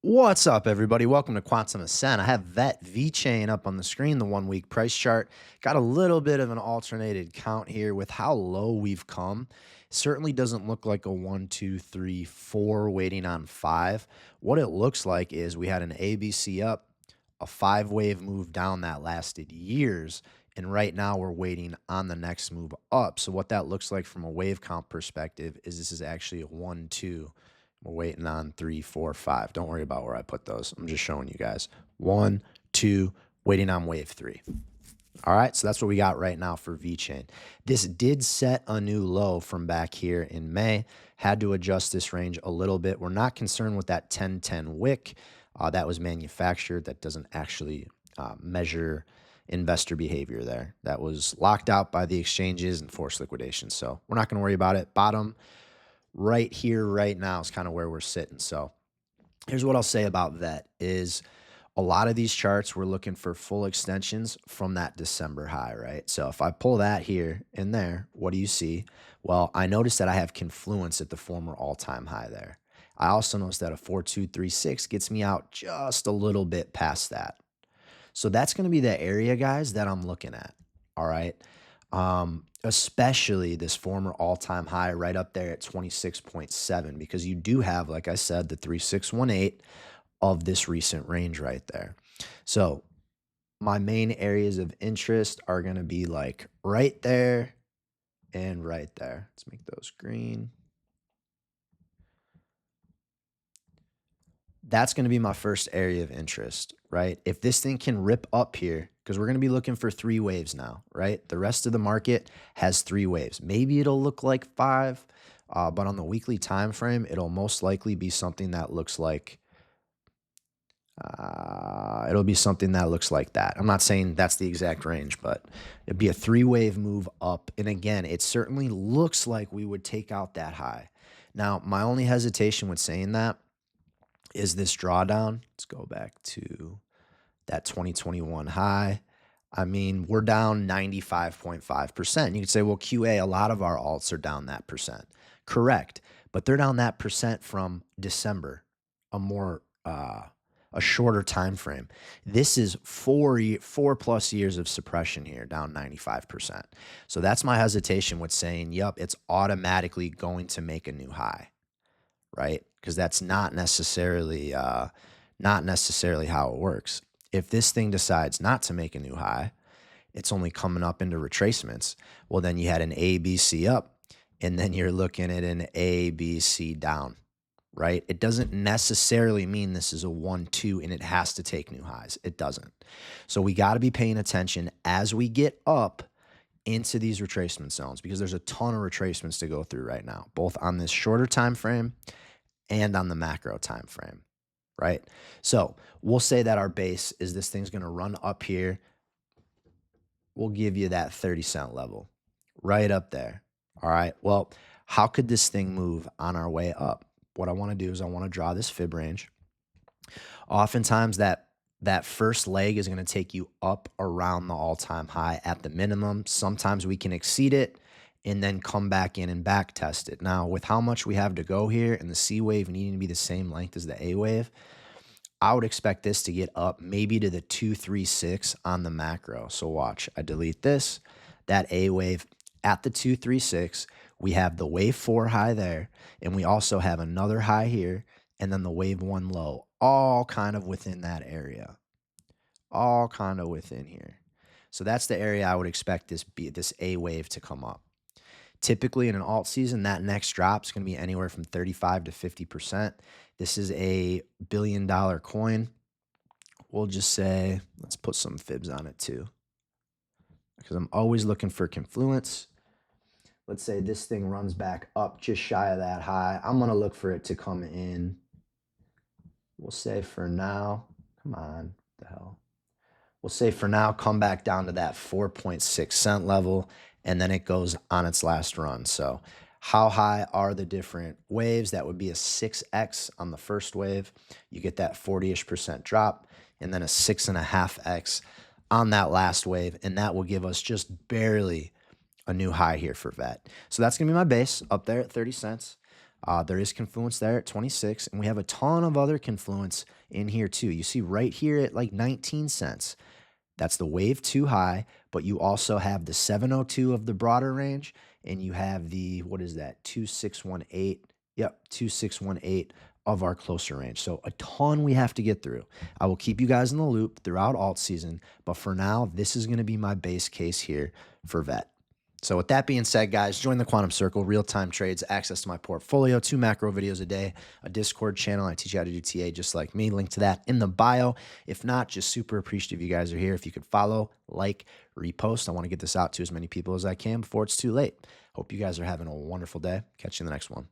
What's up, everybody? Welcome to Quantum Ascent. I have VeChain up on the screen, the 1 week price chart. Got a little bit of an alternated count here with how low we've come. Certainly doesn't look like a 1, 2, 3, 4 waiting on 5. What it looks like is we had an ABC up, a 5 wave move down that lasted years, and right now we're waiting on the next move up. So what that looks like from a wave count perspective is this is actually a 1, 2. We're waiting on 3, 4, 5. Don't worry about where I put those. I'm just showing you guys. 1, 2, waiting on wave 3. All right, so that's what we got right now for VeChain. This did set a new low from back here in May. Had to adjust this range a little bit. We're not concerned with that 10-10 wick. That was manufactured. That doesn't actually measure investor behavior there. That was locked out by the exchanges and forced liquidation. So we're not going to worry about it. Bottom right here, right now is kind of where we're sitting. So here's what I'll say about VET is a lot of these charts, we're looking for full extensions from that December high, right? So if I pull that here and there, what do you see? Well, I noticed that I have confluence at the former all-time high there. I also noticed that a 4236 gets me out just a little bit past that. So that's going to be the area, guys, that I'm looking at. All right. Especially this former all-time high right up there at 26.7, because you do have, like I said, the 3618 of this recent range right there. So my main areas of interest are going to be like right there and right there. Let's make those green. That's going to be my first area of interest, right? If this thing can rip up here, because we're going to be looking for 3 waves now, right? The rest of the market has 3 waves. Maybe it'll look like 5, but on the weekly time frame, it'll most likely be something that looks like that. I'm not saying that's the exact range, but it'd be a 3-wave move up. And again, it certainly looks like we would take out that high. Now, my only hesitation with saying that is this drawdown. Let's go back to that 2021 high. I mean, we're down 95.5%. You could say, well, QA, a lot of our alts are down that percent. Correct. But they're down that percent from December, a shorter time frame. This is 4+ years of suppression here, down 95%. So that's my hesitation with saying, yep, it's automatically going to make a new high, right? Because that's not necessarily how it works. If this thing decides not to make a new high, it's only coming up into retracements. Well, then you had an ABC up, and then you're looking at an ABC down, right? It doesn't necessarily mean this is a 1, 2, and it has to take new highs. It doesn't. So we got to be paying attention as we get up into these retracement zones, because there's a ton of retracements to go through right now, both on this shorter time frame and on the macro time frame, right? So we'll say that our base is this thing's going to run up here. We'll give you that 30-cent level right up there. All right. Well, how could this thing move on our way up? What I want to do is I want to draw this fib range. Oftentimes that first leg is going to take you up around the all-time high at the minimum. Sometimes we can exceed it and then come back in and back test it. Now, with how much we have to go here and the C wave needing to be the same length as the A wave, I would expect this to get up maybe to the 236 on the macro. So watch, I delete this, that A wave at the 236. We have the wave 4 high there, and we also have another high here, and then the wave 1 low, all kind of within that area, all kind of within here. So that's the area I would expect this A wave to come up. Typically in an alt season, that next drop is going to be anywhere from 35 to 50%. This is a $1 billion coin. We'll just say, let's put some fibs on it too, because I'm always looking for confluence. Let's say this thing runs back up just shy of that high. I'm going to look for it to come in. We'll say for now, come on, what the hell? We'll say for now, come back down to that 4.6 cent level, and then it goes on its last run. So how high are the different waves? That would be a 6x on the first wave. You get that 40-ish% drop, and then a 6.5x on that last wave, and that will give us just barely a new high here for VET. So that's going to be my base up there at 30 cents. There is confluence there at 26, and we have a ton of other confluence in here too. You see right here at like 19 cents. That's the wave 2 high, but you also have the 702 of the broader range, and you have the, what is that, 2618. Yep, 2618 of our closer range. So a ton we have to get through. I will keep you guys in the loop throughout alt season, but for now, this is going to be my base case here for VET. So with that being said, guys, join the Quantum Circle, real-time trades, access to my portfolio, 2 macro videos a day, a Discord channel. I teach you how to do TA just like me. Link to that in the bio. If not, just super appreciative you guys are here. If you could follow, like, repost. I want to get this out to as many people as I can before it's too late. Hope you guys are having a wonderful day. Catch you in the next one.